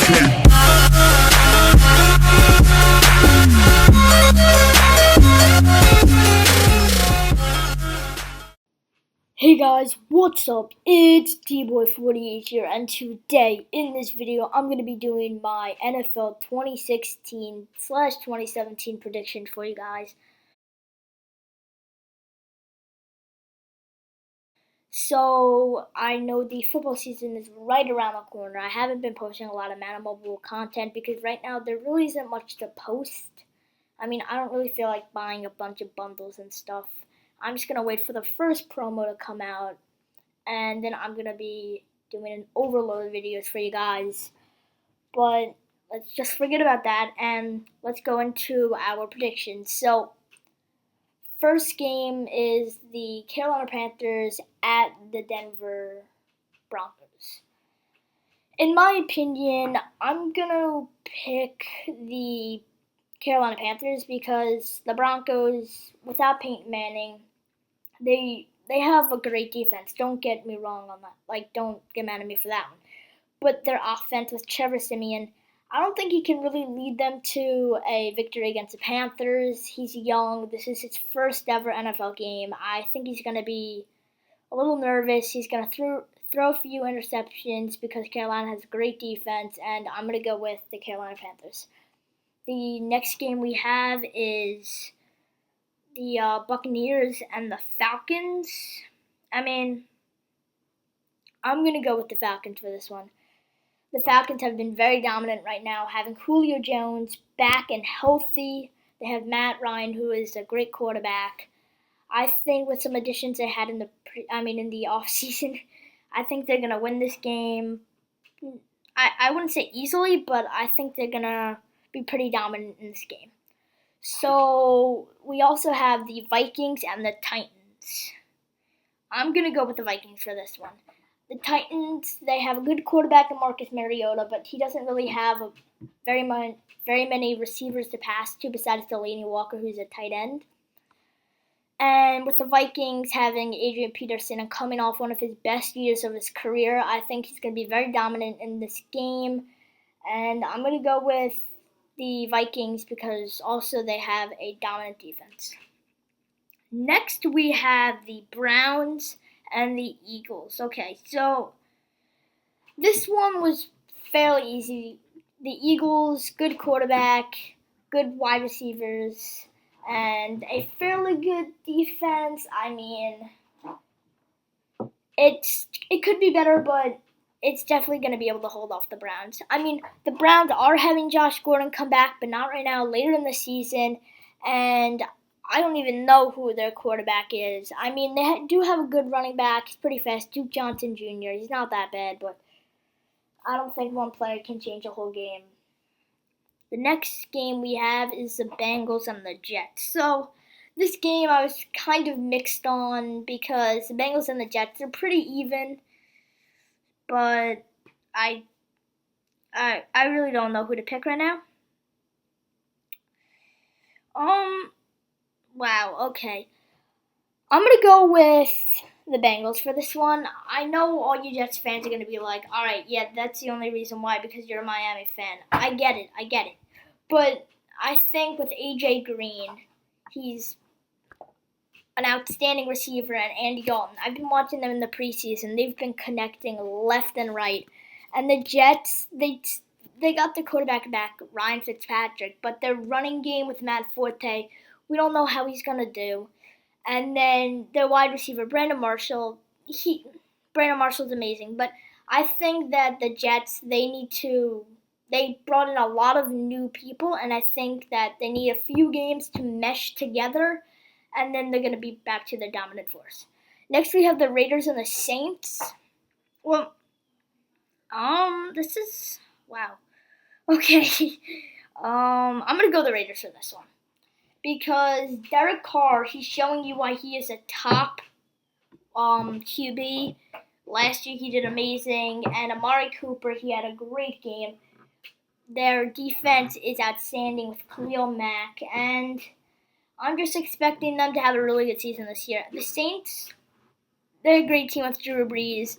Hey guys, what's up? It's D-Boy48 here, and today in this video I'm going to be doing my NFL 2016/2017 predictions for you guys. So, I know the football season is right around the corner. I haven't been posting a lot of Madden Mobile content because right now there really isn't much to post. I mean, I don't really feel like buying a bunch of bundles and stuff. I'm just going to wait for the first promo to come out, and then I'm going to be doing an overload of videos for you guys. But let's just forget about that and let's go into our predictions. So, first game is the Carolina Panthers at the Denver Broncos. In my opinion, I'm going to pick the Carolina Panthers because the Broncos, without Peyton Manning, they have a great defense. Don't get me wrong on that. Like, don't get mad at me for that one. But their offense with Trevor Siemian, I don't think he can really lead them to a victory against the Panthers. He's young. This is his first ever NFL game. I think he's going to be a little nervous. He's going to throw a few interceptions because Carolina has a great defense, and I'm going to go with the Carolina Panthers. The next game we have is the Buccaneers and the Falcons. I mean, I'm going to go with the Falcons for this one. The Falcons have been very dominant right now, having Julio Jones back and healthy. They have Matt Ryan, who is a great quarterback. I think with some additions they had in the off season, I think they're gonna win this game. I wouldn't say easily, but I think they're gonna be pretty dominant in this game. So we also have the Vikings and the Titans. I'm gonna go with the Vikings for this one. The Titans, they have a good quarterback in Marcus Mariota, but he doesn't really have very many receivers to pass to besides Delaney Walker, who's a tight end. And with the Vikings having Adrian Peterson and coming off one of his best years of his career, I think he's going to be very dominant in this game. And I'm going to go with the Vikings because also they have a dominant defense. Next, we have the Browns and the Eagles. Okay, so this one was fairly easy. The Eagles, good quarterback, good wide receivers, and a fairly good defense. I mean, it could be better, but it's definitely going to be able to hold off the Browns. I mean, the Browns are having Josh Gordon come back, but not right now, later in the season, and I don't even know who their quarterback is. I mean, they do have a good running back. He's pretty fast. Duke Johnson Jr. He's not that bad, but I don't think one player can change a whole game. The next game we have is the Bengals and the Jets. So this game I was kind of mixed on because the Bengals and the Jets are pretty even, but I really don't know who to pick right now. Wow, okay. I'm going to go with the Bengals for this one. I know all you Jets fans are going to be like, all right, yeah, that's the only reason why, because you're a Miami fan. I get it. But I think with A.J. Green, he's an outstanding receiver, and Andy Dalton. I've been watching them in the preseason. They've been connecting left and right. And the Jets, they got their quarterback back, Ryan Fitzpatrick, but their running game with Matt Forte, we don't know how he's going to do. And then their wide receiver, Brandon Marshall's amazing. But I think that the Jets, they brought in a lot of new people, and I think that they need a few games to mesh together, and then they're going to be back to their dominant force. Next, we have the Raiders and the Saints. Well, this is, wow. Okay. I'm going to go the Raiders for this one. Because Derek Carr, he's showing you why he is a top QB. Last year he did amazing. And Amari Cooper, he had a great game. Their defense is outstanding with Khalil Mack. And I'm just expecting them to have a really good season this year. The Saints, they're a great team with Drew Brees.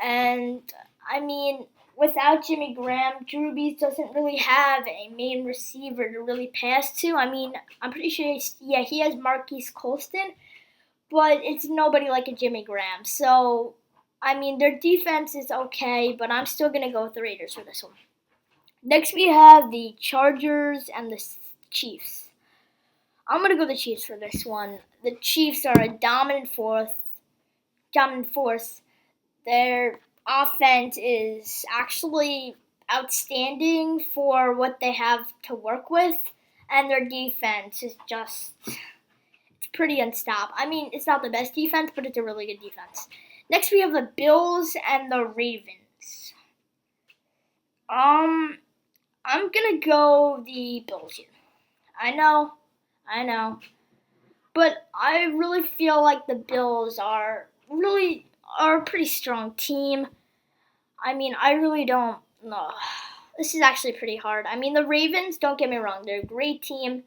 And, I mean, without Jimmy Graham, Drew Brees doesn't really have a main receiver to really pass to. I mean, I'm pretty sure, he has Marquise Colston, but it's nobody like a Jimmy Graham. So, I mean, their defense is okay, but I'm still going to go with the Raiders for this one. Next, we have the Chargers and the Chiefs. I'm going to go the Chiefs for this one. The Chiefs are a dominant force. Their offense is actually outstanding for what they have to work with, and their defense is just pretty unstoppable. I mean, it's not the best defense, but it's a really good defense. Next, we have the Bills and the Ravens. I'm gonna go the Bills here. I know, but I really feel like the Bills are a pretty strong team. I mean, I really don't know. This is actually pretty hard. I mean, the Ravens, don't get me wrong, they're a great team.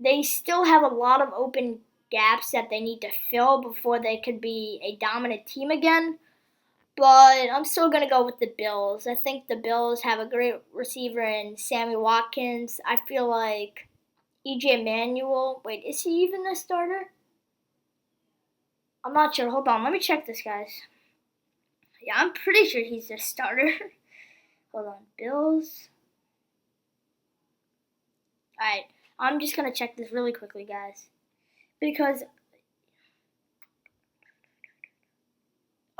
They still have a lot of open gaps that they need to fill before they could be a dominant team again. But I'm still going to go with the Bills. I think the Bills have a great receiver in Sammy Watkins. I feel like EJ Manuel. Wait, is he even the starter? I'm not sure. Hold on. Let me check this, guys. Yeah, I'm pretty sure he's the starter. Hold on. Bills. Alright. I'm just going to check this really quickly, guys. Because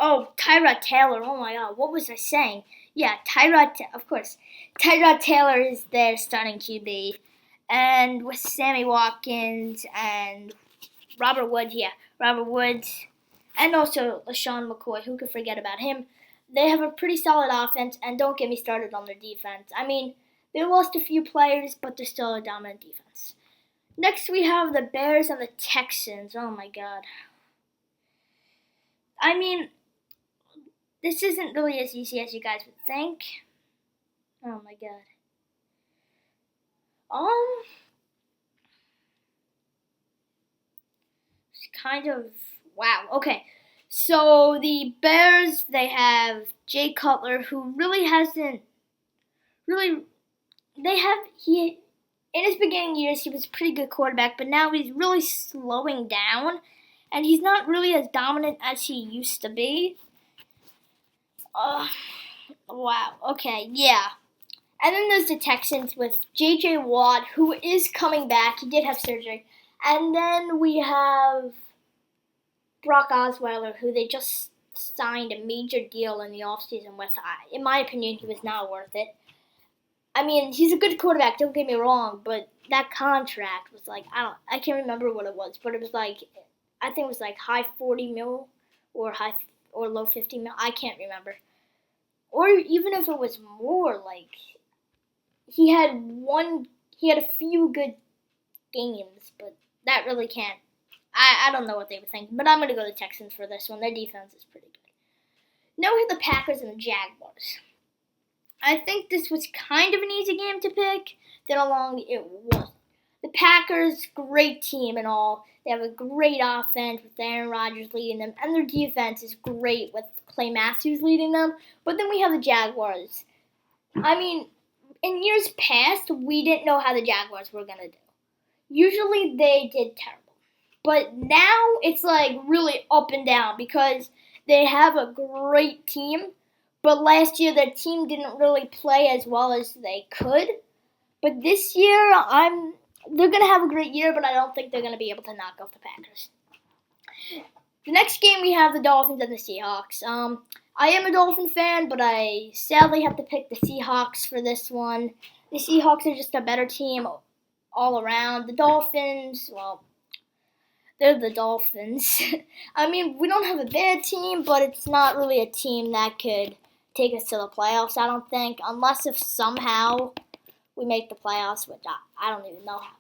Tyrod Taylor. Oh my God, what was I saying? Yeah, of course. Tyrod Taylor is their starting QB. And with Sammy Watkins and Robert Woods, and also LaShawn McCoy, who could forget about him? They have a pretty solid offense, and don't get me started on their defense. I mean, they lost a few players, but they're still a dominant defense. Next, we have the Bears and the Texans. Oh my God. I mean, this isn't really as easy as you guys would think. Oh my God. It's kind of wow. Okay. So the Bears, they have Jay Cutler, who really hasn't really he in his beginning years he was a pretty good quarterback, but now he's really slowing down, and he's not really as dominant as he used to be. Wow. Okay. Yeah. And then there's the Texans with J.J. Watt, who is coming back. He did have surgery. And then we have Brock Osweiler, who they just signed a major deal in the offseason with. In my opinion, he was not worth it. I mean, he's a good quarterback, don't get me wrong, but that contract was like, I can't remember what it was, but it was like, I think it was like high 40 mil or low 50 mil. I can't remember. Or even if it was more, like, he had a few good games, but that really can't. I don't know what they were thinking, but I'm going to go to the Texans for this one. Their defense is pretty good. Now we have the Packers and the Jaguars. I think this was kind of an easy game to pick. Then along it was. The Packers, great team and all. They have a great offense with Aaron Rodgers leading them, and their defense is great with Clay Matthews leading them. But then we have the Jaguars. I mean, in years past, we didn't know how the Jaguars were going to do. Usually they did terrible. But now it's like really up and down because they have a great team. But last year their team didn't really play as well as they could. But this year, they're going to have a great year, but I don't think they're going to be able to knock off the Packers. The next game we have the Dolphins and the Seahawks. I am a Dolphin fan, but I sadly have to pick the Seahawks for this one. The Seahawks are just a better team all around. The Dolphins, well, they're the Dolphins. I mean, we don't have a bad team, but it's not really a team that could take us to the playoffs, I don't think, unless if somehow we make the playoffs, which I don't even know how.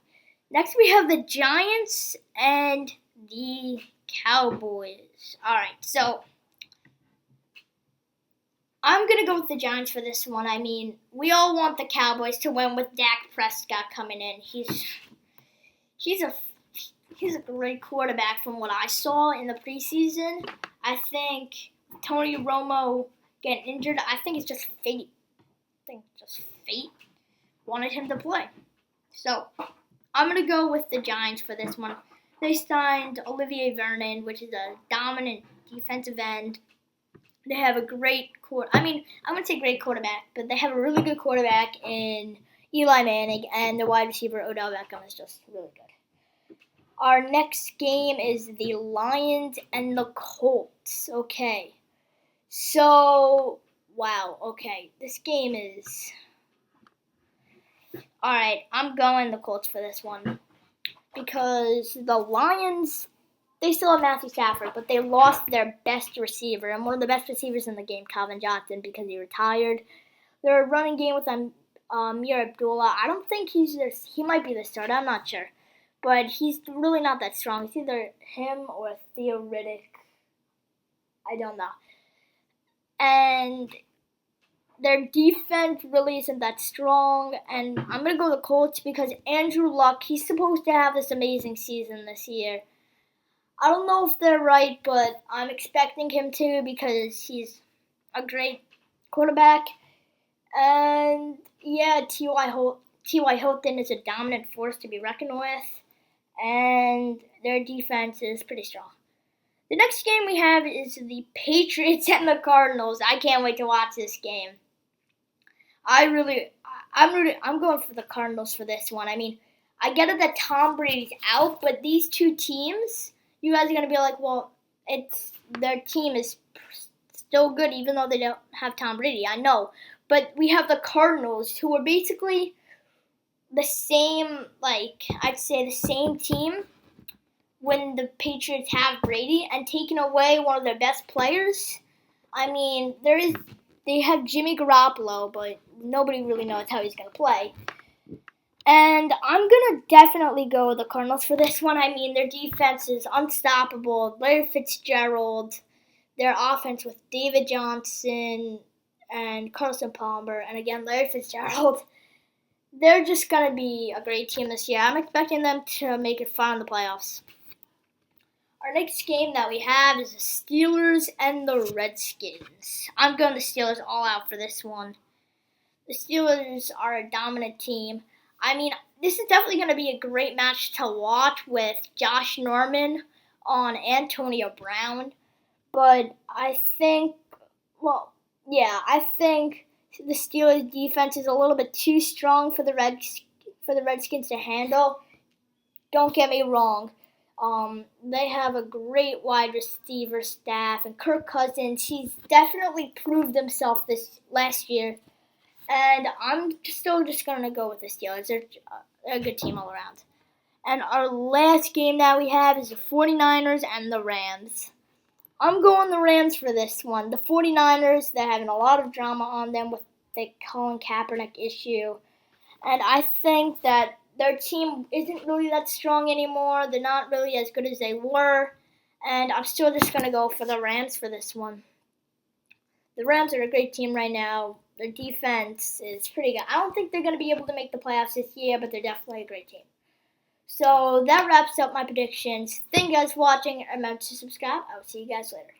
Next, we have the Giants and the Cowboys. All right, so I'm going to go with the Giants for this one. I mean, we all want the Cowboys to win with Dak Prescott coming in. He's a great quarterback from what I saw in the preseason. I think Tony Romo getting injured, I think it's just fate. think just fate wanted him to play. So I'm going to go with the Giants for this one. They signed Olivier Vernon, which is a dominant defensive end. They have a great I wouldn't say great quarterback, but they have a really good quarterback in Eli Manning, and the wide receiver Odell Beckham is just really good. Our next game is the Lions and the Colts. Okay. So, wow. Okay. This game is... Alright, I'm going the Colts for this one. Because the Lions, they still have Matthew Stafford, but they lost their best receiver, and one of the best receivers in the game, Calvin Johnson, because he retired. They're running game with Amir Abdullah. I don't think he might be the starter, I'm not sure. But he's really not that strong. It's either him or Theo Riddick. I don't know. And their defense really isn't that strong. And I'm going to go the Colts because Andrew Luck, he's supposed to have this amazing season this year. I don't know if they're right, but I'm expecting him to because he's a great quarterback. And yeah, T.Y. Hilton is a dominant force to be reckoned with. And their defense is pretty strong. The next game we have is the Patriots and the Cardinals. I can't wait to watch this game. I'm going for the Cardinals for this one. I mean, I get it that Tom Brady's out, but these two teams, you guys are going to be like, well, their team is still good even though they don't have Tom Brady. I know. But we have the Cardinals, who are basically the same, I'd say the same team when the Patriots have Brady, and taking away one of their best players. I mean, they have Jimmy Garoppolo, but nobody really knows how he's going to play. And I'm going to definitely go with the Cardinals for this one. I mean, their defense is unstoppable. Larry Fitzgerald, their offense with David Johnson and Carson Palmer, and again, Larry Fitzgerald. They're just going to be a great team this year. I'm expecting them to make it far in the playoffs. Our next game that we have is the Steelers and the Redskins. I'm going the Steelers all out for this one. The Steelers are a dominant team. I mean, this is definitely going to be a great match to watch with Josh Norman on Antonio Brown. But I think the Steelers defense is a little bit too strong for the Redskins to handle. Don't get me wrong. They have a great wide receiver staff, and Kirk Cousins, he's definitely proved himself this last year. And I'm still just going to go with the Steelers. They're a good team all around. And our last game that we have is the 49ers and the Rams. I'm going the Rams for this one. The 49ers, they're having a lot of drama on them with the Colin Kaepernick issue. And I think that their team isn't really that strong anymore. They're not really as good as they were. And I'm still just going to go for the Rams for this one. The Rams are a great team right now. Their defense is pretty good. I don't think they're going to be able to make the playoffs this year, but they're definitely a great team. So that wraps up my predictions. Thank you guys for watching. Remember to subscribe. I will see you guys later.